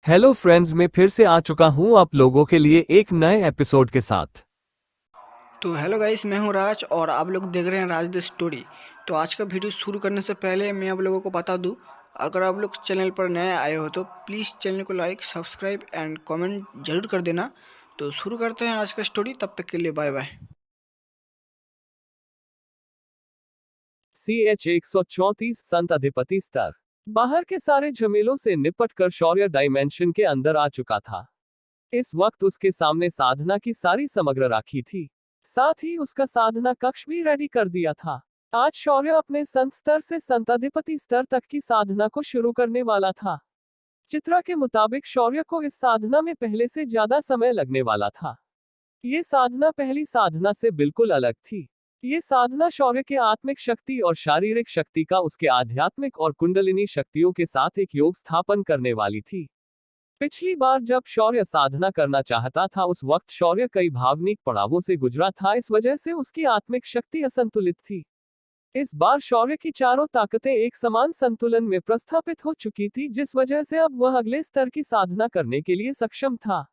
Hello friends, मैं फिर से आ चुका हूं आप लोगों के लिए एक नए एपिसोड के साथ। तो हेलो गाइस, मैं हूं राज और आप लोग देख रहे हैं राज द स्टोरी। तो आज का वीडियो शुरू करने से पहले मैं आप लोगों को बता दूं, अगर आप लोग चैनल पर नए आए हो तो प्लीज़ चैनल को लाइक सब्सक्राइब एंड कमेंट जरूर कर देना। तो शुरू करते हैं आज का स्टोरी, तब तक के लिए बाय बाय। CH 134 संत अधिपति स्तर। बाहर के सारे झमेलों से निपट कर शौर्य डायमेंशन के अंदर आ चुका था। इस वक्त उसके सामने साधना की सारी समग्र राखी थी। साथ ही उसका साधना कक्ष भी रेडी कर दिया था। आज शौर्य अपने संत स्तर से संत अधिपति स्तर तक की साधना को शुरू करने वाला था। चित्रा के मुताबिक शौर्य को इस साधना में पहले से ज्यादा समय लगने वाला था। ये साधना पहली साधना से बिल्कुल अलग थी। ये साधना शौर्य के आत्मिक शक्ति और शारीरिक शक्ति का उसके आध्यात्मिक और कुंडलिनी शक्तियों के साथ एक योग स्थापन करने वाली थी। पिछली बार जब शौर्य साधना करना चाहता था उस वक्त शौर्य कई भावनिक पड़ावों से गुजरा था, इस वजह से उसकी आत्मिक शक्ति असंतुलित थी। इस बार शौर्य की चारों ताकतें एक समान संतुलन में प्रस्थापित हो चुकी थी, जिस वजह से अब वह अगले स्तर की साधना करने के लिए सक्षम था।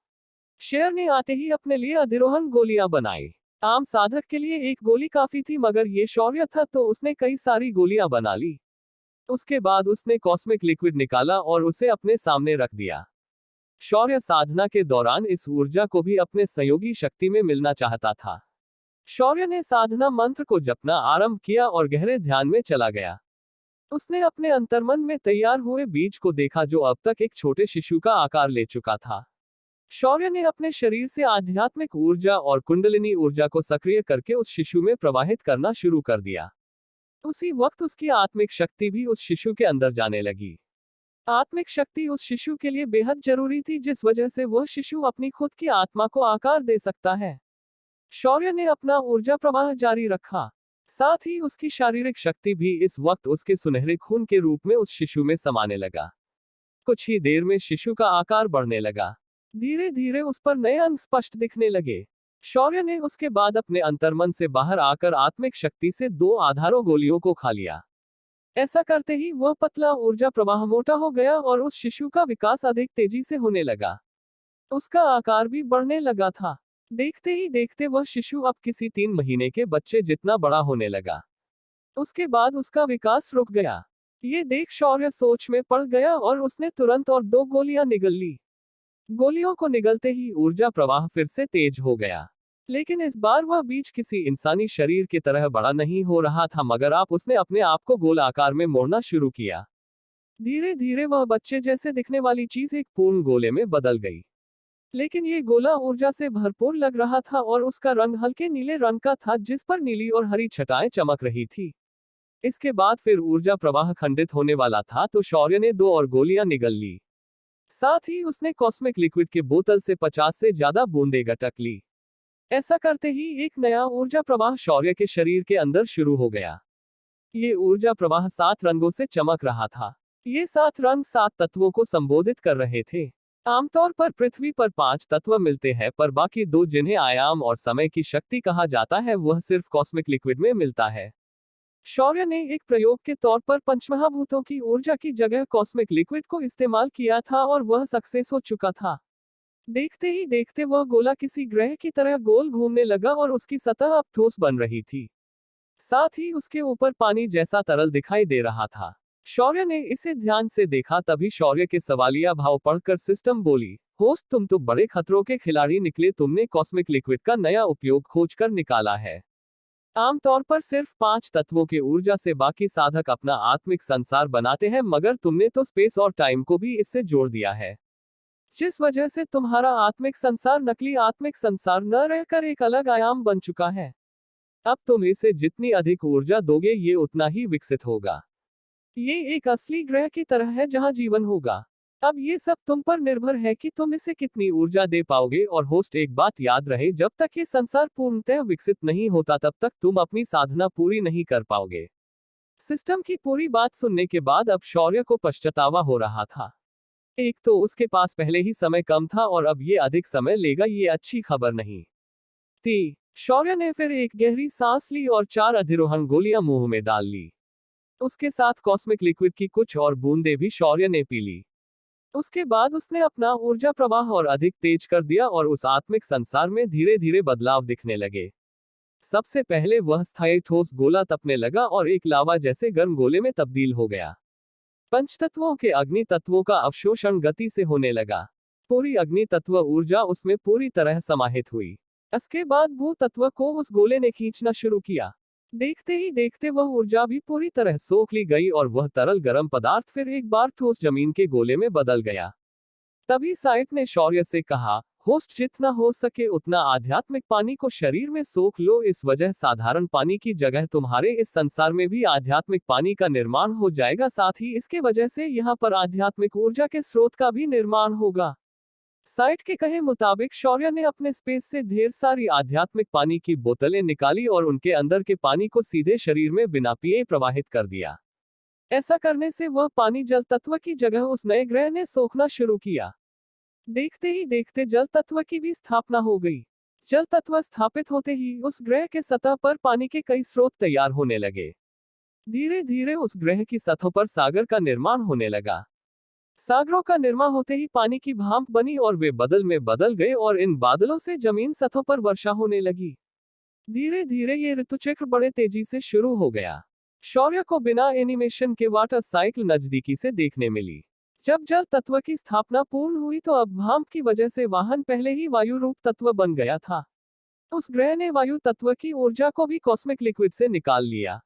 शेर ने आते ही अपने लिए अधिरोहण गोलियां बनाई। आम साधक के लिए एक गोली काफी थी, मगर ये शौर्य था तो उसने कई सारी गोलियां बना ली। उसके बाद उसने कॉस्मिक लिक्विड निकाला और उसे अपने सामने रख दिया। शौर्य साधना के दौरान इस ऊर्जा को भी अपने सहयोगी शक्ति में मिलना चाहता था। शौर्य ने साधना मंत्र को जपना आरंभ किया और गहरे ध्यान में चला गया। उसने अपने अंतर्मन में तैयार हुए बीज को देखा, जो अब तक एक छोटे शिशु का आकार ले चुका था। शौर्य ने अपने शरीर से आध्यात्मिक ऊर्जा और कुंडलिनी ऊर्जा को सक्रिय करके उस शिशु में प्रवाहित करना शुरू कर दिया। उसी वक्त उसकी आत्मिक शक्ति भी उस शिशु के अंदर जाने लगी। आत्मिक शक्ति उस शिशु के लिए बेहद जरूरी थी, जिस वजह से वह शिशु अपनी खुद की आत्मा को आकार दे सकता है। शौर्य ने अपना ऊर्जा प्रवाह जारी रखा। साथ ही उसकी शारीरिक शक्ति भी इस वक्त उसके सुनहरे खून के रूप में उस शिशु में समाने लगा। कुछ ही देर में शिशु का आकार बढ़ने लगा। धीरे धीरे उस पर नए अंग स्पष्ट दिखने लगे। शौर्य ने उसके बाद अपने अंतर्मन से बाहर आकर आत्मिक शक्ति से 2 आधारों गोलियों को खा लिया। ऐसा करते ही वह पतला ऊर्जा प्रवाह मोटा हो गया और उस शिशु का विकास अधिक तेजी से होने लगा। उसका आकार भी बढ़ने लगा था। देखते ही देखते वह शिशु अब किसी 3 महीने के बच्चे जितना बड़ा होने लगा। उसके बाद उसका विकास रुक गया। ये देख शौर्य सोच में पड़ गया और उसने तुरंत और 2 गोलियां निगल ली। गोलियों को निगलते ही ऊर्जा प्रवाह फिर से तेज हो गया। लेकिन इस बार वह बीज किसी इंसानी शरीर की तरह बड़ा नहीं हो रहा था, मगर आप उसने अपने आप को गोल आकार में मोड़ना शुरू किया। धीरे धीरे वह बच्चे जैसे दिखने वाली चीज एक पूर्ण गोले में बदल गई। लेकिन ये गोला ऊर्जा से भरपूर लग रहा था और उसका रंग हल्के नीले रंग का था, जिस पर नीली और हरी छटाएं चमक रही थी। इसके बाद फिर ऊर्जा प्रवाह खंडित होने वाला था, तो शौर्य ने 2 और गोलियां निगल ली। साथ ही उसने कॉस्मिक लिक्विड के बोतल से 50 से ज्यादा बूंदें गटक ली। ऐसा करते ही एक नया ऊर्जा प्रवाह शौर्य के शरीर के अंदर शुरू हो गया। ये ऊर्जा प्रवाह 7 रंगों से चमक रहा था। ये 7 रंग 7 तत्वों को संबोधित कर रहे थे। आमतौर पर पृथ्वी पर 5 तत्व मिलते हैं, पर बाकी 2 जिन्हें आयाम और समय की शक्ति कहा जाता है, वह सिर्फ कॉस्मिक लिक्विड में मिलता है। शौर्य ने एक प्रयोग के तौर पर पंचमहाभूतों की ऊर्जा की जगह कॉस्मिक लिक्विड को इस्तेमाल किया था और वह सक्सेस हो चुका था। देखते ही देखते वह गोला किसी ग्रह की तरह गोल घूमने लगा और उसकी सतह अब ठोस बन रही थी। साथ ही उसके ऊपर पानी जैसा तरल दिखाई दे रहा था। शौर्य ने इसे ध्यान से देखा, तभी शौर्य के सवालिया भाव पढ़कर सिस्टम बोली, होस्ट तुम तो बड़े खतरों के खिलाड़ी निकले, तुमने कॉस्मिक लिक्विड का नया उपयोग खोजकर निकाला है। आमतौर पर सिर्फ 5 तत्वों के ऊर्जा से बाकी साधक अपना आत्मिक संसार बनाते हैं, मगर तुमने तो स्पेस और टाइम को भी इससे जोड़ दिया है, जिस वजह से तुम्हारा आत्मिक संसार नकली आत्मिक संसार न रहकर एक अलग आयाम बन चुका है। अब तुम इसे जितनी अधिक ऊर्जा दोगे, ये उतना ही विकसित होगा। ये एक असली ग्रह की तरह है जहां जीवन होगा। अब ये सब तुम पर निर्भर है कि तुम इसे कितनी ऊर्जा दे पाओगे। और होस्ट, एक बात याद रहे, जब तक ये संसार पूर्णतः विकसित नहीं होता तब तक तुम अपनी साधना पूरी नहीं कर पाओगे। सिस्टम की पूरी बात सुनने के बाद अब शौर्य को पश्चातावा हो रहा था। एक तो उसके पास पहले ही समय कम था और अब ये अधिक समय लेगा, ये अच्छी खबर नहीं थी। शौर्य ने फिर एक गहरी सांस ली और 4 अधिरोहण गोलियां मुंह में डाल ली। उसके साथ कॉस्मिक लिक्विड की कुछ और बूंदें भी शौर्य ने पी ली। उसके बाद उसने अपना ऊर्जा प्रवाह और अधिक तेज कर दिया और उस आत्मिक संसार में धीरे धीरे बदलाव दिखने लगे। सबसे पहले वह स्थायी ठोस गोला तपने लगा और एक लावा जैसे गर्म गोले में तब्दील हो गया। पंचतत्वों के अग्नि तत्वों का अवशोषण गति से होने लगा। पूरी अग्नि तत्व ऊर्जा उसमें पूरी तरह समाहित हुई। इसके बाद भू तत्व को उस गोले ने खींचना शुरू किया। देखते ही देखते वह ऊर्जा भी पूरी तरह सोख ली गई और वह तरल गर्म पदार्थ फिर एक बार ठोस जमीन के गोले में बदल गया। तभी साइट ने शौर्य से कहा, होस्ट जितना हो सके उतना आध्यात्मिक पानी को शरीर में सोख लो, इस वजह साधारण पानी की जगह तुम्हारे इस संसार में भी आध्यात्मिक पानी का निर्माण हो जाएगा, साथ ही इसके वजह से यहाँ पर आध्यात्मिक ऊर्जा के स्रोत का भी निर्माण होगा। साइट के कहे मुताबिक शौर्य ने अपने स्पेस से ढेर सारी आध्यात्मिक पानी की बोतलें निकाली और उनके अंदर के पानी को सीधे शरीर में बिना पिए प्रवाहित कर दिया। ऐसा करने से वह पानी जल तत्व की जगह उस नए ग्रह ने सोखना शुरू किया। देखते ही देखते जल तत्व की भी स्थापना हो गई। जल तत्व स्थापित होते ही उस ग्रह के सतह पर पानी के कई स्रोत तैयार होने लगे। धीरे धीरे उस ग्रह की सतह पर सागर का निर्माण होने लगा। सागरों का निर्माण होते ही पानी की भांप बनी और वे बदल में बदल गए और इन बादलों से जमीन सतह पर वर्षा होने लगी। धीरे धीरे ये ऋतुचक्र बड़े तेजी से शुरू हो गया। शौर्य को बिना एनिमेशन के वाटर साइकिल नजदीकी से देखने मिली। जब जल तत्व की स्थापना पूर्ण हुई तो अब भांप की वजह से वाहन पहले ही वायु रूप तत्व बन गया था। उस ग्रह ने वायु तत्व की ऊर्जा को भी कॉस्मिक लिक्विड से निकाल लिया।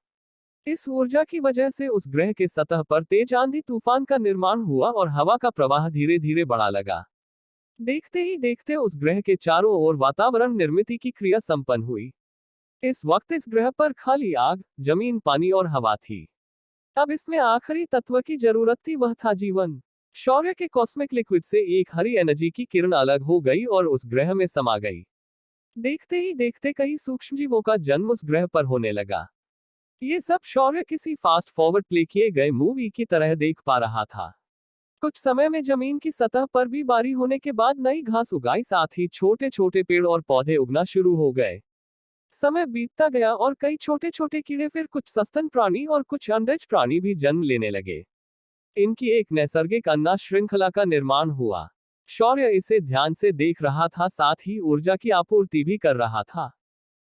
इस ऊर्जा की वजह से उस ग्रह के सतह पर तेज आंधी तूफान का निर्माण हुआ और हवा का प्रवाह धीरे धीरे बढ़ा लगा। देखते ही देखते उस ग्रह के चारों ओर वातावरण निर्मित की क्रिया संपन्न हुई। इस वक्त इस ग्रह पर खाली आग, जमीन, पानी और हवा थी। अब इसमें आखिरी तत्व की जरूरत थी, वह था जीवन। शौर्य के कॉस्मिक लिक्विड से एक हरी एनर्जी की किरण अलग हो गई और उस ग्रह में समा गई। देखते ही देखते कई सूक्ष्मजीवों का जन्म उस ग्रह पर होने लगा। ये सब शौर्य किसी फास्ट फॉरवर्ड प्ले किए गए मूवी की तरह देख पा रहा था। कुछ समय में जमीन की सतह पर भी बारी होने के बाद नई घास उगाई, साथ ही छोटे छोटे पेड़ और पौधे उगना शुरू हो गए। समय बीतता गया और कई छोटे छोटे कीड़े, फिर कुछ सस्तन प्राणी और कुछ अंडज प्राणी भी जन्म लेने लगे। इनकी एक नैसर्गिक अन्ना श्रृंखला का निर्माण हुआ। शौर्य इसे ध्यान से देख रहा था, साथ ही ऊर्जा की आपूर्ति भी कर रहा था।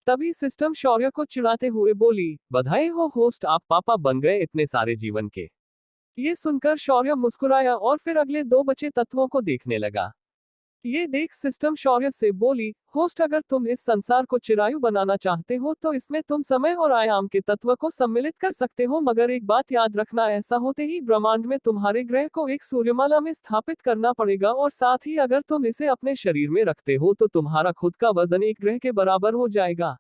तभी सिस्टम शौर्य को चिढ़ाते हुए बोली, बधाई हो होस्ट, आप पापा बन गए इतने सारे जीवन के। ये सुनकर शौर्य मुस्कुराया और फिर अगले दो बचे तत्वों को देखने लगा। ये देख सिस्टम शौर्य से बोली, होस्ट अगर तुम इस संसार को चिरायु बनाना चाहते हो तो इसमें तुम समय और आयाम के तत्व को सम्मिलित कर सकते हो, मगर एक बात याद रखना, ऐसा होते ही ब्रह्मांड में तुम्हारे ग्रह को एक सूर्यमाला में स्थापित करना पड़ेगा और साथ ही अगर तुम इसे अपने शरीर में रखते हो तो तुम्हारा खुद का वजन एक ग्रह के बराबर हो जाएगा।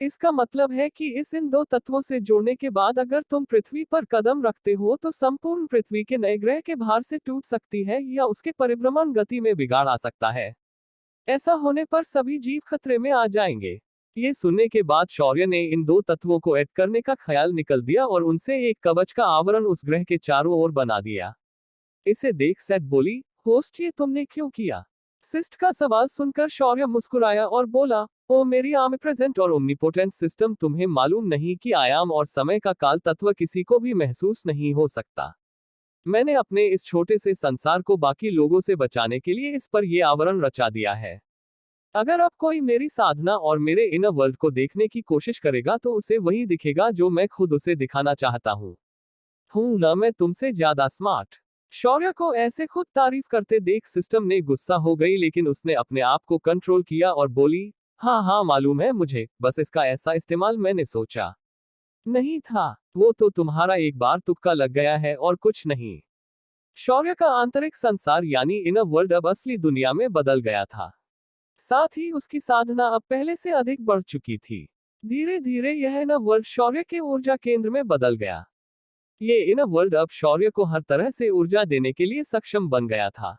इसका मतलब है कि इन दो तत्वों से जोड़ने के बाद अगर तुम पृथ्वी पर कदम रखते हो तो संपूर्ण पृथ्वी के नए ग्रह के भार से टूट सकती है या उसके परिभ्रमण गति में बिगाड़ आ सकता है। ऐसा होने पर सभी जीव खतरे में आ जाएंगे। ये सुनने के बाद शौर्य ने इन दो तत्वों को ऐड करने का ख्याल निकल दिया और उनसे एक कवच का आवरण उस ग्रह के चारों ओर बना दिया। इसे देख सेट बोली, होस्ट ये तुमने क्यों किया? सिस्ट का सवाल सुनकर शौर्य मुस्कुराया और बोला, ओ मेरी आमप्रेजेंट और ओमनीपोटेंट सिस्टम, तुम्हें मालूम नहीं कि आयाम और समय का काल तत्व किसी को भी महसूस नहीं हो सकता। मैंने अपने इस छोटे से संसार को बाकी लोगों से बचाने के लिए इस पर यह आवरण रचा दिया है। अगर अब कोई मेरी साधना और मेरे इनर वर्ल्ड को देखने की कोशिश करेगा तो उसे वही दिखेगा जो मैं खुद उसे दिखाना चाहता हूँ ना मैं तुमसे ज्यादा स्मार्ट। शौर्य को ऐसे खुद तारीफ करते देख सिस्टम ने गुस्सा हो गई, लेकिन उसने अपने आप को कंट्रोल किया और बोली, हाँ मालूम है मुझे, बस इसका ऐसा इस्तेमाल मैंने सोचा नहीं था। वो तो तुम्हारा एक बार तुक्का लग गया है और कुछ नहीं। शौर्य का आंतरिक संसार यानी इनर वर्ल्ड अब असली दुनिया में बदल गया था। साथ ही उसकी साधना अब पहले से अधिक बढ़ चुकी थी। धीरे धीरे यह इनर वर्ल्ड शौर्य के ऊर्जा केंद्र में बदल गया। ये इनर वर्ल्ड अब शौर्य को हर तरह से ऊर्जा देने के लिए सक्षम बन गया था।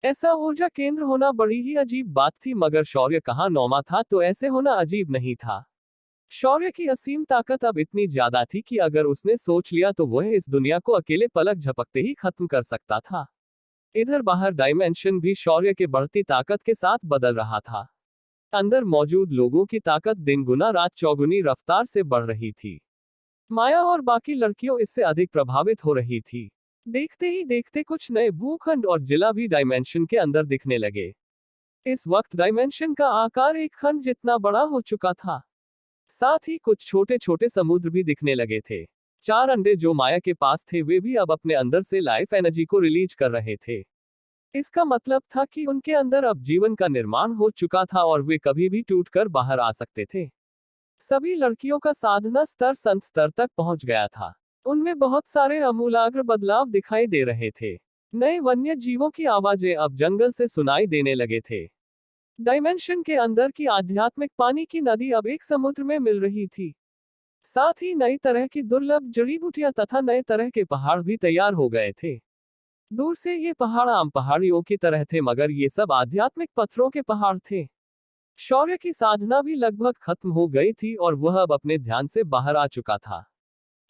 ऐसा ऊर्जा केंद्र होना बड़ी ही अजीब बात थी, मगर शौर्य कहाँ नौमा था तो ऐसे होना अजीब नहीं था। शौर्य की असीम ताकत अब इतनी ज्यादा थी कि अगर उसने सोच लिया तो वह इस दुनिया को अकेले पलक झपकते ही खत्म कर सकता था। इधर बाहर डायमेंशन भी शौर्य के बढ़ती ताकत के साथ बदल रहा था। अंदर मौजूद लोगों की ताकत दिन गुना रात चौगुनी रफ्तार से बढ़ रही थी। माया और बाकी लड़कियों इससे अधिक प्रभावित हो रही थी। देखते ही देखते कुछ नए भूखंड और जिला भी डायमेंशन के अंदर दिखने लगे। इस वक्त डायमेंशन का आकार एक खंड जितना बड़ा हो चुका था। साथ ही कुछ छोटे छोटे समुद्र भी दिखने लगे थे। 4 अंडे जो माया के पास थे वे भी अब अपने अंदर से लाइफ एनर्जी को रिलीज कर रहे थे। इसका मतलब था कि उनके अंदर अब जीवन का निर्माण हो चुका था और वे कभी भी टूटकर बाहर आ सकते थे। सभी लड़कियों का साधना स्तर संत स्तर तक पहुंच गया था। उनमें बहुत सारे आमूलाग्र बदलाव दिखाई दे रहे थे। नए वन्य जीवों की आवाजें अब जंगल से सुनाई देने लगे थे। डायमेंशन के अंदर की आध्यात्मिक पानी की नदी अब एक समुद्र में मिल रही थी। साथ ही नई तरह की दुर्लभ जड़ी बूटियां तथा नए तरह के पहाड़ भी तैयार हो गए थे। दूर से ये पहाड़ आम पहाड़ियों की तरह थे, मगर ये सब आध्यात्मिक पत्थरों के पहाड़ थे। शौर्य की साधना भी लगभग खत्म हो गई थी और वह अब अपने ध्यान से बाहर आ चुका था।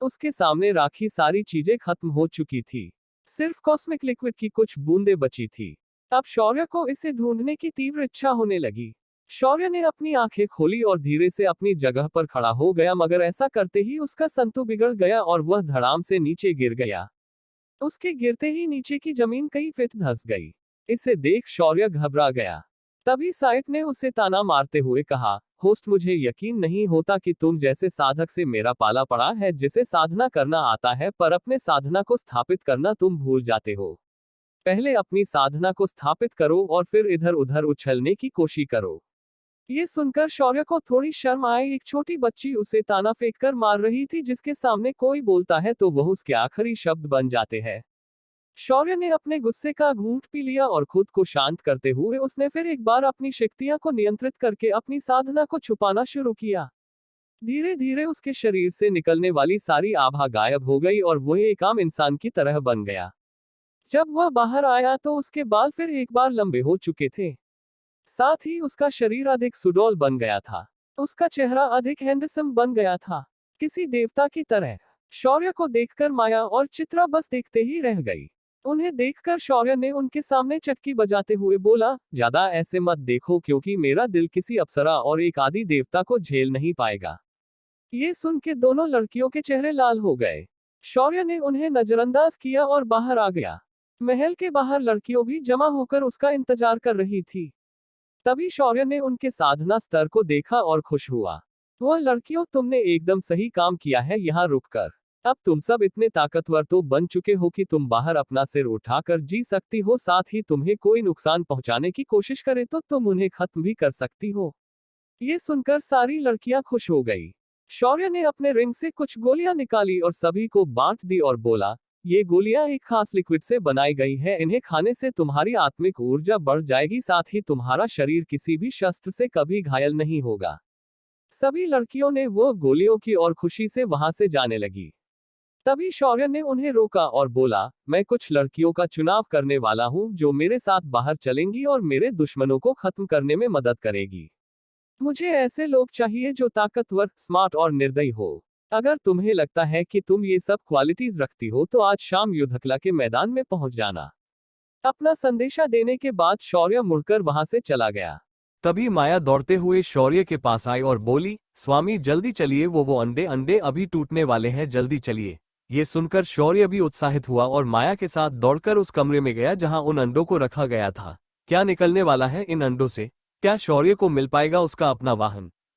उसके सामने राखी सारी चीजें खत्म हो चुकी थी। सिर्फ कॉस्मिक लिक्विड की कुछ बूंदें बची थी। अब शौर्य को इसे ढूंढने की तीव्र इच्छा होने लगी। शौर्य ने अपनी आंखें खोली और धीरे से अपनी जगह पर खड़ा हो गया, मगर ऐसा करते ही उसका संतु बिगड़ गया और वह धड़ाम से नीचे गिर गया। उसके गिरते ही नीचे की जमीन कई फीट धंस गई। इसे देख शौर्य घबरा गया। तभी साइट ने उसे ताना मारते हुए कहा, होस्ट, मुझे यकीन नहीं होता कि तुम जैसे साधक से मेरा पाला पड़ा है, जिसे साधना करना आता है पर अपने साधना को स्थापित करना तुम भूल जाते हो। पहले अपनी साधना को स्थापित करो और फिर इधर उधर उछलने की कोशिश करो। ये सुनकर शौर्य को थोड़ी शर्म आई। एक छोटी बच्ची उसे ताना फेंककर मार रही थी। जिसके सामने कोई बोलता है तो वह उसके आखिरी शब्द बन जाते हैं। शौर्य ने अपने गुस्से का घूंट पी लिया और खुद को शांत करते हुए उसने फिर एक बार अपनी शक्तियां को नियंत्रित करके अपनी साधना को छुपाना शुरू किया। धीरे धीरे उसके शरीर से निकलने वाली सारी आभा गायब हो गई और वह एक आम इंसान की तरह बन गया। जब वह बाहर आया तो उसके बाल फिर एक बार लंबे हो चुके थे। साथ ही उसका शरीर अधिक सुडौल बन गया था। उसका चेहरा अधिक हैंडसम बन गया था, किसी देवता की तरह। शौर्य को देखकर माया और चित्रा बस देखते ही रह गई। उन्हें देखकर शौर्य ने उनके सामने चटकी बजाते हुए बोला, ज्यादा ऐसे मत देखो क्योंकि मेरा दिल किसी अप्सरा और एक आदि देवता को झेल नहीं पाएगा। ये सुन के दोनों लड़कियों के चेहरे लाल हो गए। शौर्य ने उन्हें नजरअंदाज किया और बाहर आ गया। महल के बाहर लड़कियों भी जमा होकर उसका इंतजार कर रही थी। तभी शौर्य ने उनके साधना स्तर को देखा और खुश हुआ। वह लड़कियों, तुमने एकदम सही काम किया है यहाँ रुककर। अब तुम सब इतने ताकतवर तो बन चुके हो कि तुम बाहर अपना सिर उठाकर जी सकती हो। साथ ही तुम्हें कोई नुकसान पहुंचाने की कोशिश करे तो तुम उन्हें खत्म भी कर सकती हो। ये सुनकर सारी लड़कियां खुश हो गई। शौर्य ने अपने रिंग से कुछ गोलियां निकाली और सभी को बांट दी और बोला, ये गोलियां एक खास लिक्विड से बनाई गई है। इन्हें खाने से तुम्हारी आत्मिक ऊर्जा बढ़ जाएगी, साथ ही तुम्हारा शरीर किसी भी शस्त्र से कभी घायल नहीं होगा। सभी लड़कियों ने वो गोलियों की और खुशी से वहां से जाने लगी। तभी शौर्य ने उन्हें रोका और बोला, मैं कुछ लड़कियों का चुनाव करने वाला हूं जो मेरे साथ बाहर चलेंगी और मेरे दुश्मनों को खत्म करने में मदद करेगी। मुझे ऐसे लोग चाहिए जो ताकतवर, स्मार्ट और निर्दयी हो। अगर तुम्हें लगता है कि तुम ये सब क्वालिटीज रखती हो तो आज शाम युद्धकला के मैदान में पहुंच जाना। अपना संदेशा देने के बाद शौर्य मुड़कर वहां से चला गया। तभी माया दौड़ते हुए शौर्य के पास आई और बोली, स्वामी जल्दी चलिए, वो अंडे अभी टूटने वाले हैं, जल्दी चलिए। ये सुनकर शौर्य भी उत्साहित हुआ और माया के साथ दौड़कर उस कमरे में गया जहां उन अंडों को रखा गया था। क्या निकलने वाला है इन अंडों से? क्या शौर्य को मिल पाएगा उसका अपना वाहन?